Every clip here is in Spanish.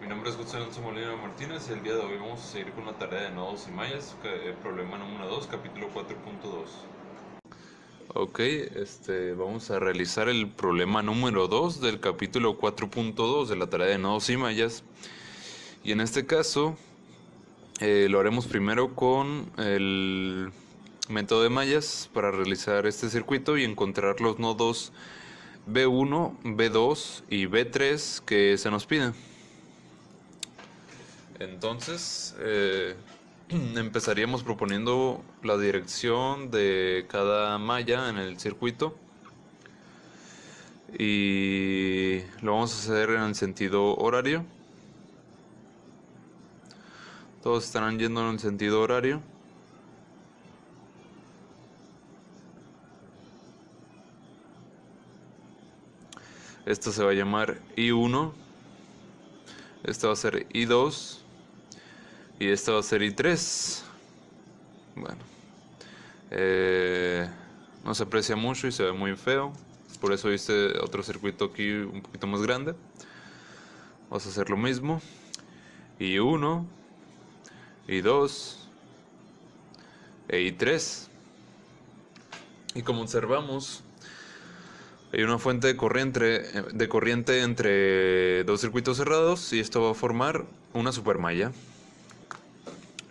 Mi nombre es José Alonso Molina Martínez y el día de hoy vamos a seguir con la tarea de nodos y mallas, problema número 2, capítulo 4.2. Ok, vamos a realizar el problema número 2 del capítulo 4.2 de la tarea de nodos y mallas. Y en este caso lo haremos primero con el método de mallas para realizar este circuito y encontrar los nodos B1, B2 y B3 que se nos piden. Entonces, empezaríamos proponiendo la dirección de cada malla en el circuito y lo vamos a hacer en el sentido horario. Todos estarán yendo en el sentido horario. Esto se va a llamar I1, esto va a ser I2 y esto va a ser I3. Bueno, no se aprecia mucho y se ve muy feo. Por eso hice otro circuito aquí un poquito más grande. Vamos a hacer lo mismo. I1, I2 e I3. Y como observamos, hay una fuente de corriente entre dos circuitos cerrados y esto va a formar una supermalla.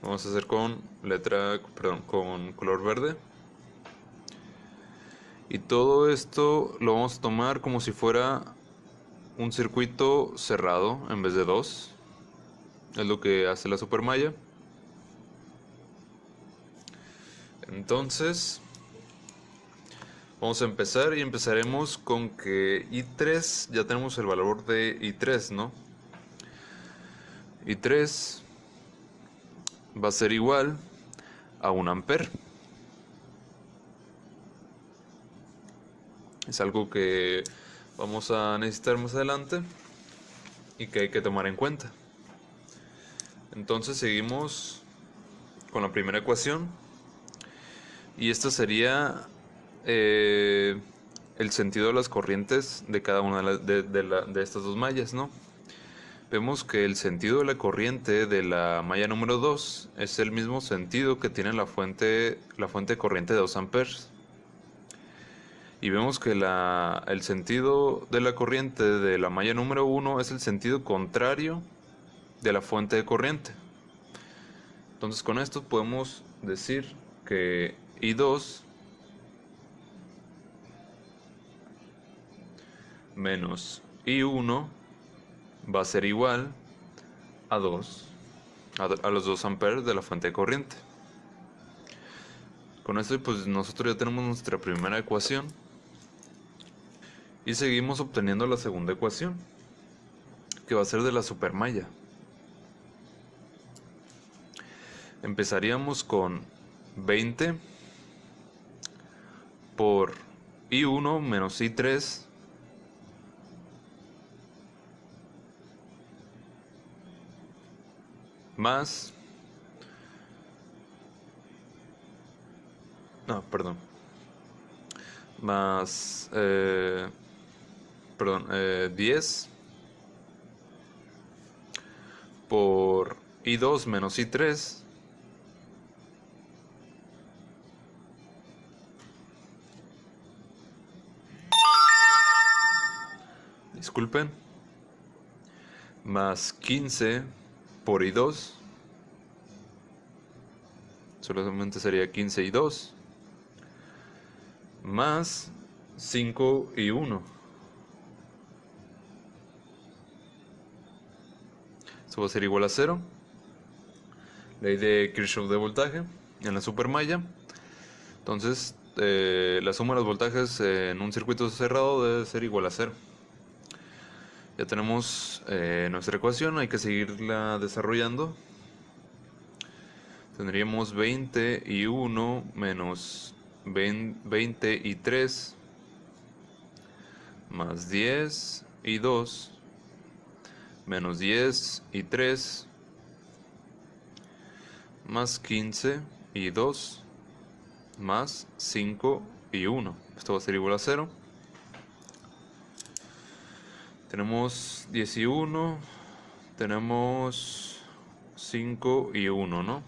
Vamos a hacer con con color verde. Y todo esto lo vamos a tomar como si fuera un circuito cerrado en vez de dos. Es lo que hace la supermalla. Entonces, vamos a empezar y empezaremos con que I3, ya tenemos el valor de I3, ¿no? I3 va a ser igual a 1 amper. Es algo que vamos a necesitar más adelante y que hay que tomar en cuenta. Entonces seguimos con la primera ecuación y esta sería el sentido de las corrientes de cada una de estas dos mallas, ¿no? Vemos que el sentido de la corriente de la malla número 2 es el mismo sentido que tiene la fuente de corriente de 2 amperes. Y vemos que el sentido de la corriente de la malla número 1 es el sentido contrario de la fuente de corriente. Entonces con esto podemos decir que I2 menos I1 va a ser igual a 2, a los 2 amperes de la fuente de corriente. Con esto pues nosotros ya tenemos nuestra primera ecuación y seguimos obteniendo la segunda ecuación, que va a ser de la supermalla. Empezaríamos con 20 por I1 menos I3 más, no, perdón, más, 10 por I2 menos I3 disculpen, más 15 por I2, solamente sería 15 y 2, más 5 y 1. Esto va a ser igual a 0. Ley de Kirchhoff de voltaje en la supermalla. Entonces, la suma de los voltajes en un circuito cerrado debe ser igual a 0. Ya tenemos nuestra ecuación, hay que seguirla desarrollando. Tendríamos 20 y 1 menos 20 y 3 más 10 y 2 menos 10 y 3 más 15 y 2 más 5 y 1. Esto va a ser igual a 0. Tenemos 10 y 1, tenemos 5 y 1, ¿no?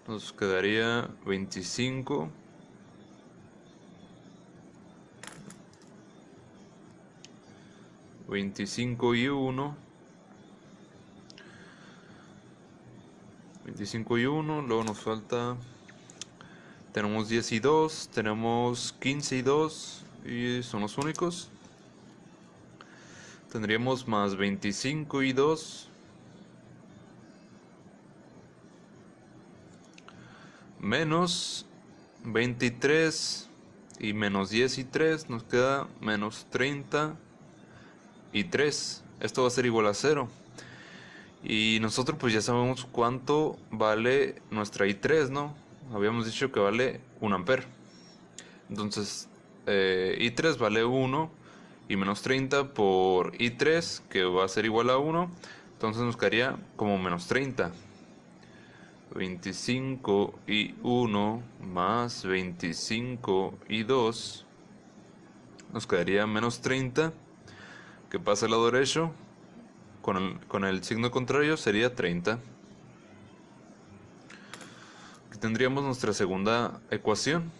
Nos quedaría 25. 25 y 1. 25 y 1. Luego nos falta... Tenemos 10 y 2. Tenemos 15 y 2. Y son los únicos. Tendríamos más 25 y 2. Menos 23 y menos 10 y 3. Nos queda menos 30 y 3. Esto va a ser igual a 0. Y nosotros pues ya sabemos cuánto vale nuestra I3, ¿no? Habíamos dicho que vale 1 amper. Entonces I3 vale 1 y menos 30 por I3, que va a ser igual a 1. Entonces nos quedaría como menos 30. 25 y 1 más 25 y 2. Nos quedaría menos 30. Que pasa al lado derecho. Con el signo contrario sería 30. Aquí tendríamos nuestra segunda ecuación.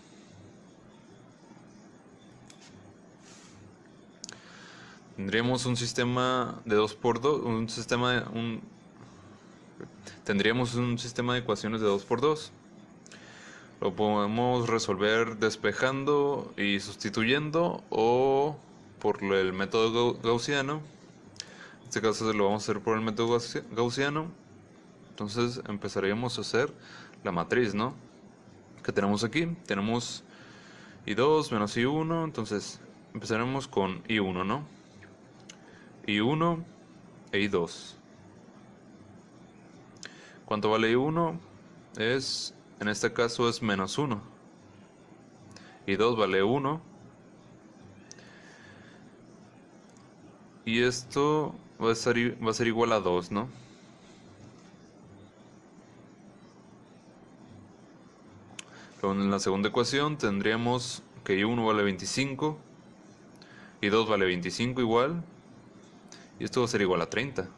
Tendríamos un sistema de 2×2, tendríamos un sistema de ecuaciones de 2×2. Lo podemos resolver despejando y sustituyendo o por el método gaussiano. En este caso lo vamos a hacer por el método gaussiano. Entonces empezaríamos a hacer la matriz, ¿no? Que tenemos aquí. Tenemos I2 menos I1. Entonces empezaremos con I1, ¿no? I1 e I2. ¿Cuánto vale I1? En este caso es menos 1. I2 vale 1. Y esto va a ser igual a 2, ¿no? Luego en la segunda ecuación tendríamos que I1 vale 25. I2 vale 25 igual. Y esto va a ser igual a 30.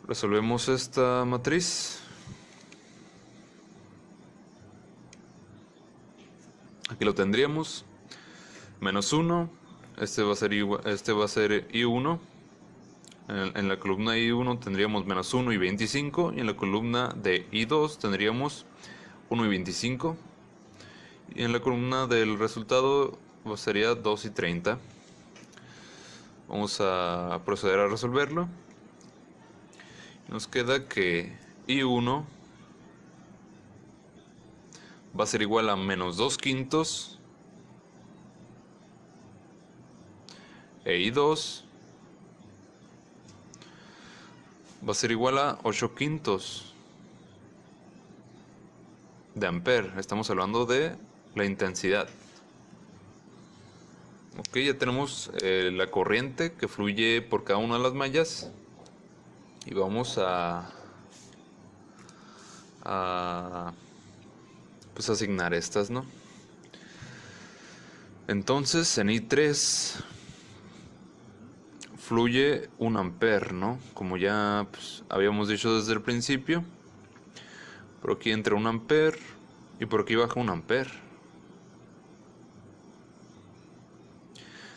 Resolvemos esta matriz. Aquí lo tendríamos. Menos 1. Este va a ser I1. En la columna I1 tendríamos menos 1 y 25. Y en la columna de I2 tendríamos 1 y 25. Y en la columna del resultado sería 2 y 30. Vamos a proceder a resolverlo. Nos queda que I1 va a ser igual a menos 2/5 e I2 va a ser igual a 8/5 de amper. Estamos hablando de la intensidad. Ok, ya tenemos la corriente que fluye por cada una de las mallas. Y vamos pues asignar estas, ¿no? Entonces en I3 fluye 1 amper, ¿no? Como ya pues, habíamos dicho desde el principio. Por aquí entra 1 amper y por aquí baja 1 amper.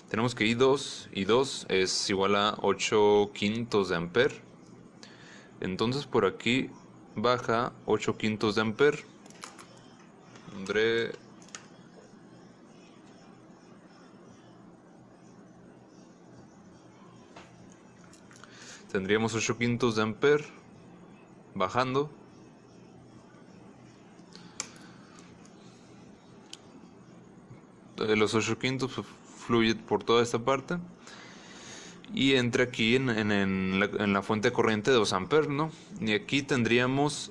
Tenemos que I2 es igual a 8/5 de amper. Entonces por aquí baja 8/5 de amper. Tendríamos 8/5 de amper bajando. Los 8/5 fluye por toda esta parte y entra aquí en la fuente de corriente de 2 amperes, ¿no? Y aquí tendríamos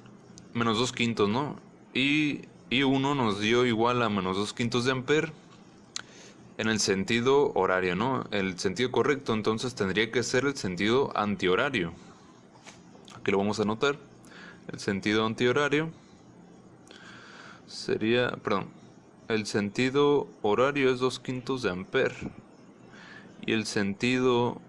menos 2/5, ¿no? Y I1 nos dio igual a menos 2/5 de amper en el sentido horario, ¿no? El sentido correcto, entonces tendría que ser el sentido antihorario. Aquí lo vamos a anotar. El sentido antihorario sería, perdón, el sentido horario es 2/5 de ampere y el sentido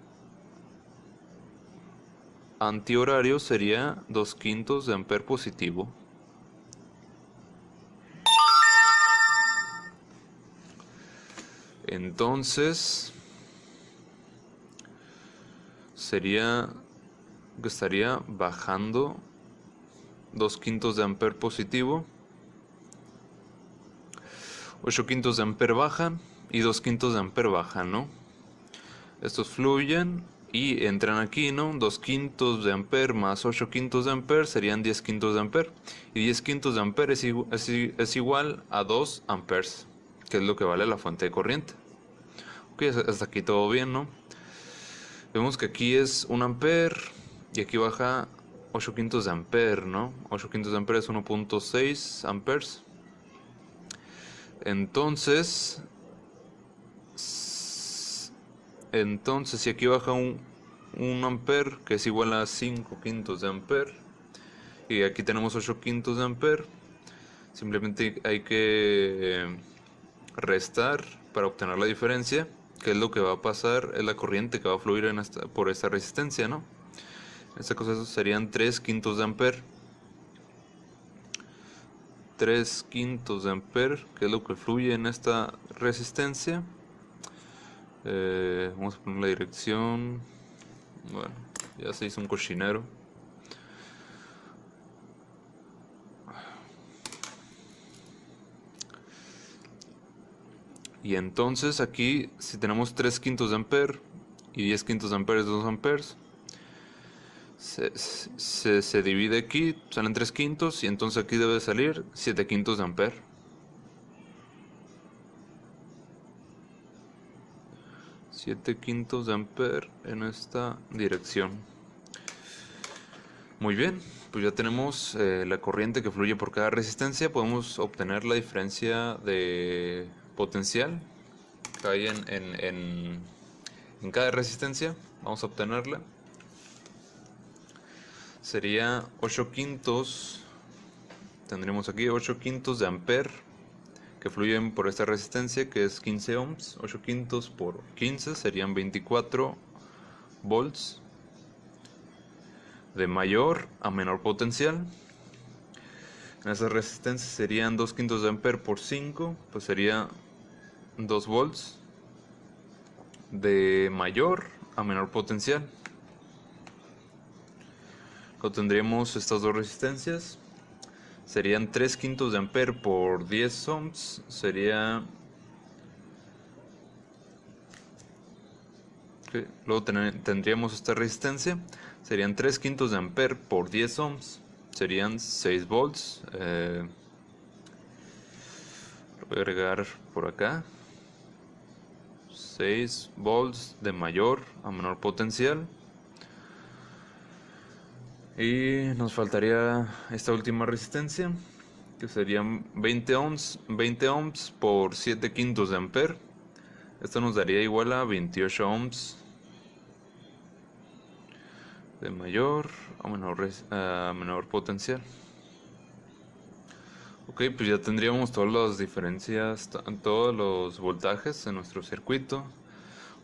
antihorario sería 2/5 de ampere positivo. Entonces sería que estaría bajando 2/5 de ampere positivo, 8/5 de ampere bajan y 2/5 de ampere bajan, ¿no? Estos fluyen y entran aquí, ¿no? 2/5 de ampere más 8/5 de ampere serían 10/5 de ampere. Y 10/5 de ampere es igual a 2 amperes, que es lo que vale la fuente de corriente. Ok, hasta aquí todo bien, ¿no? Vemos que aquí es 1 ampere y aquí baja 8/5 de ampere, ¿no? 8/5 de ampere es 1.6 amperes. Entonces, si aquí baja un ampere, que es igual a 5/5 de ampere, y aquí tenemos 8/5 de ampere, simplemente hay que restar para obtener la diferencia, que es lo que va a pasar, es la corriente que va a fluir por esta resistencia, ¿no? En este caso serían 3/5 de ampere. 3/5 de ampere, que es lo que fluye en esta resistencia. Vamos a poner la dirección. Bueno, ya se hizo un cochinero. Y entonces aquí, si tenemos 3/5 de ampere y 10/5 de ampere es 2 amperes, se divide aquí, salen 3/5 y entonces aquí debe salir 7/5 de ampere. 7/5 de ampere en esta dirección. Muy bien, pues ya tenemos la corriente que fluye por cada resistencia. Podemos obtener la diferencia de potencial que hay en cada resistencia. Vamos a obtenerla. Sería 8/5. Tendremos aquí 8/5 de ampere que fluyen por esta resistencia, que es 15 ohms. 8/5 por 15 serían 24 volts de mayor a menor potencial. En esa resistencia serían 2/5 de ampere por 5, pues sería 2 volts de mayor a menor potencial. Luego tendríamos estas dos resistencias, serían 3/5 de ampere por 10 ohms, sería... Okay. Luego tendríamos esta resistencia, serían 3/5 de ampere por 10 ohms, serían 6 volts. Lo voy a agregar por acá. 6 volts de mayor a menor potencial. Y nos faltaría esta última resistencia, que serían 20 ohms. 20 ohms por 7/5 de ampere. Esto nos daría igual a 28 ohms de mayor a menor potencial. Ok, pues ya tendríamos todas las diferencias, todos los voltajes en nuestro circuito.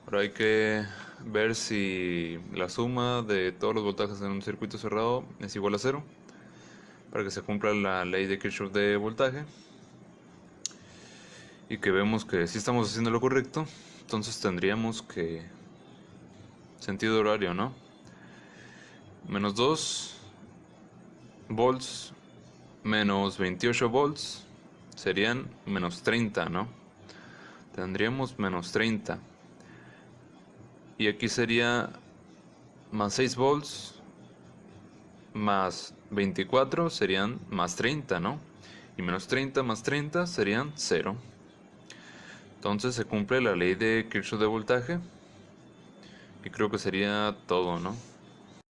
Ahora hay que ver si la suma de todos los voltajes en un circuito cerrado es igual a 0, para que se cumpla la ley de Kirchhoff de voltaje. Y que vemos que si estamos haciendo lo correcto, entonces tendríamos que... sentido horario, ¿no? Menos 2 volts menos 28 volts serían menos 30, ¿no? Tendríamos menos 30. Y aquí sería más 6 volts más 24 serían más 30, ¿no? Y menos 30 más 30 serían 0. Entonces se cumple la ley de Kirchhoff de voltaje. Y creo que sería todo, ¿no?